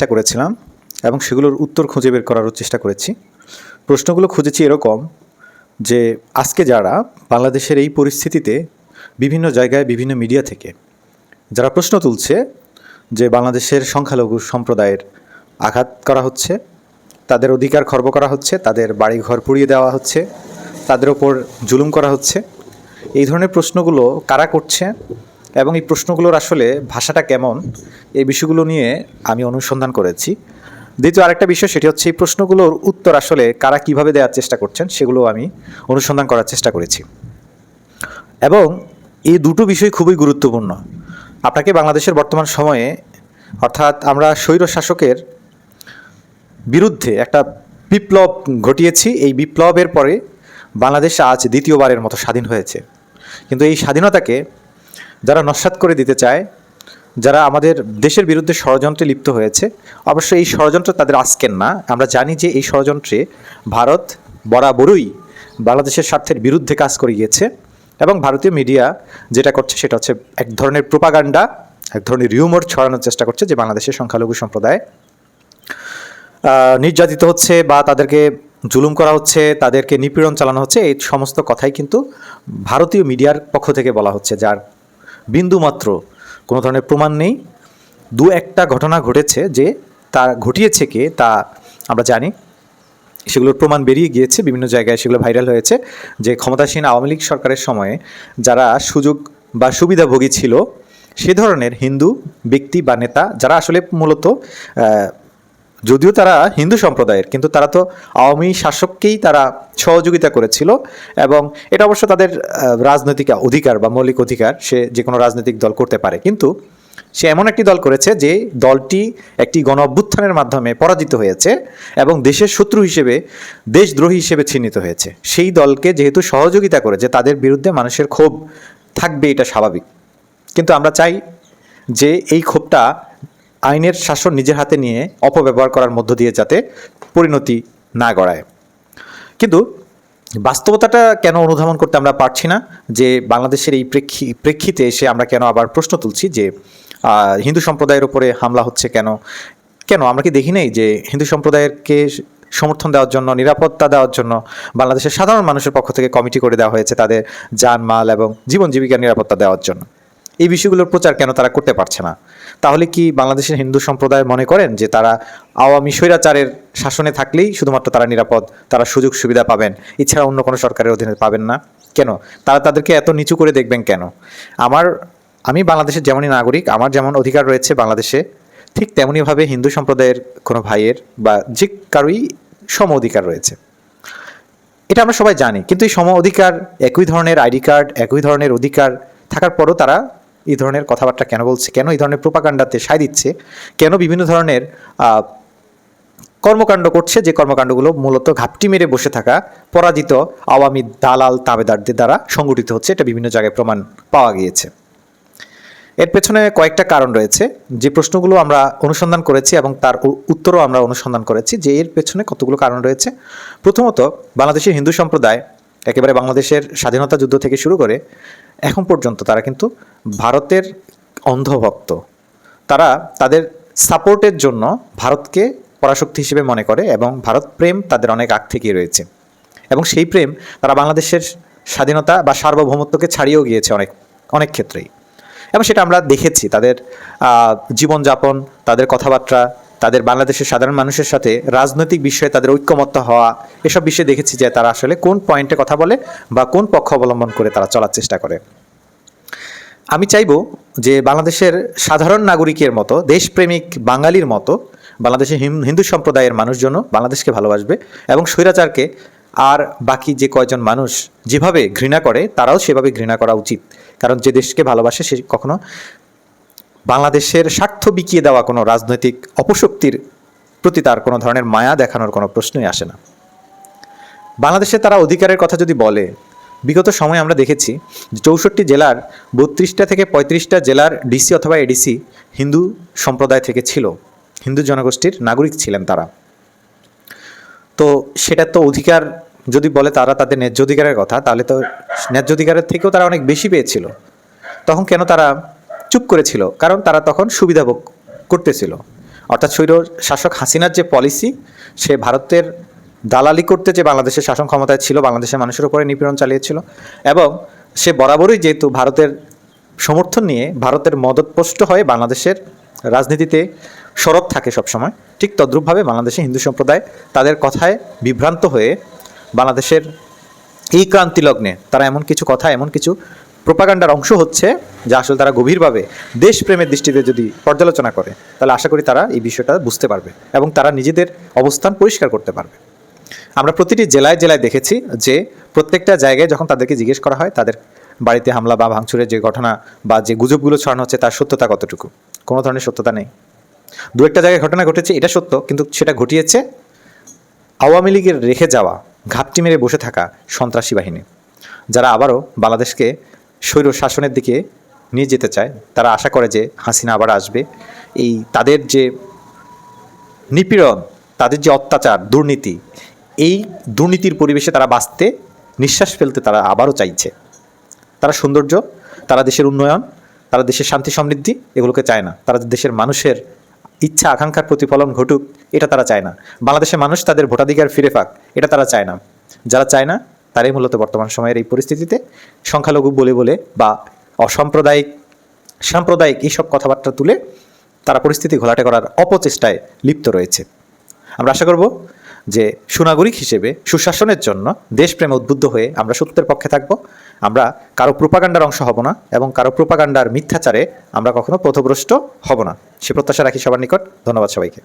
চেষ্টা করেছিলাম এবং সেগুলোর উত্তর খুঁজে বের করারও চেষ্টা করেছি। প্রশ্নগুলো খুঁজেছি এরকম যে আজকে যারা বাংলাদেশের এই পরিস্থিতিতে বিভিন্ন জায়গায় বিভিন্ন মিডিয়া থেকে যারা প্রশ্ন তুলছে যে বাংলাদেশের সংখ্যালঘু সম্প্রদায়ের আঘাত করা হচ্ছে, তাদের অধিকার খর্ব করা হচ্ছে, তাদের বাড়িঘর পুড়িয়ে দেওয়া হচ্ছে, তাদের ওপর জুলুম করা হচ্ছে, এই ধরনের প্রশ্নগুলো কারা করছে এবং এই প্রশ্নগুলোর আসলে ভাষাটা কেমন, এই বিষয়গুলো নিয়ে আমি অনুসন্ধান করেছি। দ্বিতীয় আরেকটা বিষয়, সেটি হচ্ছে এই প্রশ্নগুলোর উত্তর আসলে কারা কিভাবে দেওয়ার চেষ্টা করছেন সেগুলো আমি অনুসন্ধান করার চেষ্টা করেছি। এবং এই দুটো বিষয় খুবই গুরুত্বপূর্ণ। আপনাকে বাংলাদেশের বর্তমান সময়ে, অর্থাৎ আমরা স্বৈর শাসকের বিরুদ্ধে একটা বিপ্লব ঘটিয়েছি। এই বিপ্লবের পরে বাংলাদেশ আজ দ্বিতীয়বারের মতো স্বাধীন হয়েছে। কিন্তু এই স্বাধীনতাকে যারা নস্যাৎ করে দিতে চায়, যারা আমাদের দেশের বিরুদ্ধে ষড়যন্ত্রে লিপ্ত হয়েছে, অবশ্যই এই ষড়যন্ত্র তাদের আজকের না। আমরা জানি যে এই ষড়যন্ত্রে ভারত বরাবরই বাংলাদেশের স্বার্থের বিরুদ্ধে কাজ করে গিয়েছে এবং ভারতীয় মিডিয়া যেটা করছে সেটা হচ্ছে এক ধরনের প্রোপাগান্ডা, এক ধরনের রিউমার ছড়ানোর চেষ্টা করছে যে বাংলাদেশের সংখ্যালঘু সম্প্রদায় নির্যাতিত হচ্ছে বা তাদেরকে জুলুম করা হচ্ছে, তাদেরকে নিপীড়ন চালানো হচ্ছে। এই সমস্ত কথাই কিন্তু ভারতীয় মিডিয়ার পক্ষ থেকে বলা হচ্ছে, যার বিন্দুমাত্র কোনো ধরনের প্রমাণ নেই। দু একটা ঘটনা ঘটেছে, যে তা ঘটিয়েছে কে তা আমরা জানি, সেগুলোর প্রমাণ বেরিয়ে গিয়েছে, বিভিন্ন জায়গায় সেগুলো ভাইরাল হয়েছে। যে ক্ষমতাসীন আওয়ামী লীগ সরকারের সময়ে যারা সুযোগ বা সুবিধাভোগী ছিল, সে ধরনের হিন্দু ব্যক্তি বা নেতা যারা আসলে মূলত যদিও তারা হিন্দু সম্প্রদায়ের, কিন্তু তারা তো আওয়ামী শাসককেই তারা সহযোগিতা করেছিল। এবং এটা অবশ্য তাদের রাজনৈতিক অধিকার বা মৌলিক অধিকার, সে যে কোনো রাজনৈতিক দল করতে পারে। কিন্তু সে এমন একটি দল করেছে যে দলটি একটি গণ অভ্যুত্থানের মাধ্যমে পরাজিত হয়েছে এবং দেশের শত্রু হিসেবে, দেশদ্রোহী হিসেবে চিহ্নিত হয়েছে। সেই দলকে যেহেতু সহযোগিতা করেছে, তাদের বিরুদ্ধে মানুষের ক্ষোভ থাকবে, এটা স্বাভাবিক। কিন্তু আমরা চাই যে এই ক্ষোভটা আইনের শাসন নিজের হাতে নিয়ে অপব্যবহার করার মধ্য দিয়ে যাতে পরিণতি না গড়ায়। কিন্তু বাস্তবতাটা কেন অনুধাবন করতে আমরা পারছি না, যে বাংলাদেশের এই প্রেক্ষিতে এসে আমরা কেন আবার প্রশ্ন তুলছি যে হিন্দু সম্প্রদায়ের উপরে হামলা হচ্ছে কেন? আমরা কি দেখি নাই যে হিন্দু সম্প্রদায়কে সমর্থন দেওয়ার জন্য, নিরাপত্তা দেওয়ার জন্য বাংলাদেশের সাধারণ মানুষের পক্ষ থেকে কমিটি করে দেওয়া হয়েছে তাদের জানমাল এবং জীবন জীবিকার নিরাপত্তা দেওয়ার জন্য? এই বিষয়গুলোর প্রচার কেন তারা করতে পারছে না? তাহলে কি বাংলাদেশের হিন্দু সম্প্রদায় মনে করেন যে তারা আওয়ামী স্বৈরাচারের শাসনে থাকলেই শুধুমাত্র তারা নিরাপদ, তারা সুযোগ সুবিধা পাবেন, এছাড়া অন্য কোনো সরকারের অধীনে পাবেন না? কেন তারা তাদেরকে এত নিচু করে দেখবেন কেন? আমি বাংলাদেশের যেমনই নাগরিক, আমার যেমন অধিকার রয়েছে বাংলাদেশে, ঠিক তেমনইভাবে হিন্দু সম্প্রদায়ের কোনো ভাইয়ের বা যে কারোই সম অধিকার রয়েছে। এটা আমরা সবাই জানি। কিন্তু এই সম অধিকার, একই ধরনের আইডি কার্ড, একই ধরনের অধিকার থাকার পরও তারা এই ধরনের কথাবার্তা কেন বলছে? কেন এই ধরনের প্রোপাগান্ডাতে সায় দিচ্ছে? কেন বিভিন্ন ধরনের কর্মকাণ্ড করছে, যে কর্মকাণ্ডগুলো মূলত ঘাপটি মেরে বসে থাকা পরাজিত আওয়ামী দালাল তাবেদারদের দ্বারা সংগঠিত হচ্ছে? এটা বিভিন্ন জায়গায় প্রমাণ পাওয়া গিয়েছে। এর পেছনে কয়েকটা কারণ রয়েছে, যে প্রশ্নগুলো আমরা অনুসন্ধান করেছি এবং তার উত্তরও আমরা অনুসন্ধান করেছি, যে এর পেছনে কতগুলো কারণ রয়েছে। প্রথমত, বাংলাদেশের হিন্দু সম্প্রদায় একেবারে বাংলাদেশের স্বাধীনতা যুদ্ধ থেকে শুরু করে এখন পর্যন্ত তারা কিন্তু ভারতের অন্ধভক্ত। তারা তাদের সাপোর্টের জন্য ভারতকে পরাশক্তি হিসেবে মনে করে এবং ভারত প্রেম তাদের অনেক আগ থেকেই রয়েছে। এবং সেই প্রেম তারা বাংলাদেশের স্বাধীনতা বা সার্বভৌমত্বকে ছাড়িয়েও গিয়েছে অনেক ক্ষেত্রেই। এবং সেটা আমরা দেখেছি তাদের জীবনযাপন, তাদের কথাবার্তা, তাদের বাংলাদেশের সাধারণ মানুষের সাথে রাজনৈতিক বিষয়ে তাদের ঐক্যমত্য হওয়া, এসব বিষয়ে দেখেছি যে তারা আসলে কোন পয়েন্টে কথা বলে বা কোন পক্ষ অবলম্বন করে তারা চলার চেষ্টা করে। আমি চাইব যে বাংলাদেশের সাধারণ নাগরিকের মতো, দেশপ্রেমিক বাঙালির মতো বাংলাদেশের হিন্দু সম্প্রদায়ের মানুষজন বাংলাদেশকে ভালোবাসবে এবং স্বৈরাচারকে আর বাকি যে কয়জন মানুষ যেভাবে ঘৃণা করে তারাও সেভাবে ঘৃণা করা উচিত। কারণ যে দেশকে ভালোবাসে সে কখনো বাংলাদেশের স্বার্থ বিকিয়ে দেওয়া কোনো রাজনৈতিক অপশক্তির প্রতি তার কোনো ধরনের মায়া দেখানোর কোনো প্রশ্নই আসে না। বাংলাদেশে তারা অধিকারের কথা যদি বলে, বিগত সময়ে আমরা দেখেছি 64 জেলার 32টা থেকে 35টা জেলার ডিসি অথবা এডিসি হিন্দু সম্প্রদায় থেকে ছিল, হিন্দু জনগোষ্ঠীর নাগরিক ছিলেন তারা। তো সেটা তো অধিকার যদি বলে তারা তাদের ন্যায্য অধিকারের কথা, তাহলে তো ন্যায্য অধিকারের থেকেও তারা অনেক বেশি পেয়েছিল। তখন কেন তারা চুপ করেছিল? কারণ তারা তখন সুবিধা ভোগ করতেছিল। অর্থাৎ স্বৈর শাসক হাসিনার যে পলিসি, সে ভারতের দালালি করতে যে বাংলাদেশের শাসন ক্ষমতায় ছিল, বাংলাদেশের মানুষের উপরে নিপীড়ন চালিয়েছিল, এবং সে বরাবরই যেহেতু ভারতের সমর্থন নিয়ে ভারতের মদতপুষ্ট হয়ে বাংলাদেশের রাজনীতিতে সরব থাকে সবসময়, ঠিক তদ্রূপভাবে বাংলাদেশে হিন্দু সম্প্রদায় তাদের কথায় বিভ্রান্ত হয়ে বাংলাদেশের এই ক্রান্তি লগ্নে তারা এমন কিছু কথা, এমন কিছু প্রোপাগান্ডার অংশ হচ্ছে যা আসলে তারা গভীরভাবে দেশপ্রেমের দৃষ্টিতে যদি পর্যালোচনা করে, তাহলে আশা করি তারা এই বিষয়টা বুঝতে পারবে এবং তারা নিজেদের অবস্থান পরিষ্কার করতে পারবে। আমরা প্রতিটি জেলায় জেলায় দেখেছি যে প্রত্যেকটা জায়গায় যখন তাদেরকে জিজ্ঞেস করা হয় তাদের বাড়িতে হামলা বা ভাঙচুরের যে ঘটনা বা যে গুজবগুলো ছড়ানো হচ্ছে তার সত্যতা কতটুকু, কোনো ধরনের সত্যতা নেই। দু একটা জায়গায় ঘটনা ঘটেছে, এটা সত্য, কিন্তু সেটা ঘটিয়েছে আওয়ামী লীগের রেখে যাওয়া ঘাপটি মেরে বসে থাকা সন্ত্রাসী বাহিনী, যারা আবারও বাংলাদেশকে স্বৈর শাসনের দিকে নিয়ে যেতে চায়। তারা আশা করে যে হাসিনা আবার আসবে, এই তাদের যে নিপীড়ন, তাদের যে অত্যাচার, দুর্নীতি, এই দুর্নীতির পরিবেশে তারা বাঁচতে, নিঃশ্বাস ফেলতে তারা আবারও চাইছে। তারা সৌন্দর্য, তারা দেশের উন্নয়ন, তারা দেশের শান্তি সমৃদ্ধি এগুলোকে চায় না। তারা দেশের মানুষের ইচ্ছা আকাঙ্ক্ষার প্রতিফলন ঘটুক, এটা তারা চায় না। বাংলাদেশের মানুষ তাদের ভোটাধিকার ফিরে পাক, এটা তারা চায় না। যারা চায় না তারাই মূলত বর্তমান সময়ের এই পরিস্থিতিতে সংখ্যালঘু বলে বলে বা অসাম্প্রদায়িক সাম্প্রদায়িক এইসব কথাবার্তা তুলে তারা পরিস্থিতি ঘোলাটে করার অপচেষ্টায় লিপ্ত রয়েছে। আমরা আশা করব যে সুনাগরিক হিসেবে সুশাসনের জন্য দেশপ্রেমে উদ্বুদ্ধ হয়ে আমরা সত্যের পক্ষে থাকব। আমরা কারো প্রোপাগান্ডার অংশ হব না এবং কারো প্রোপাগান্ডার মিথ্যাচারে আমরা কখনো পথভ্রষ্ট হব না, সে প্রত্যাশা রাখি সবার নিকট। ধন্যবাদ সবাইকে।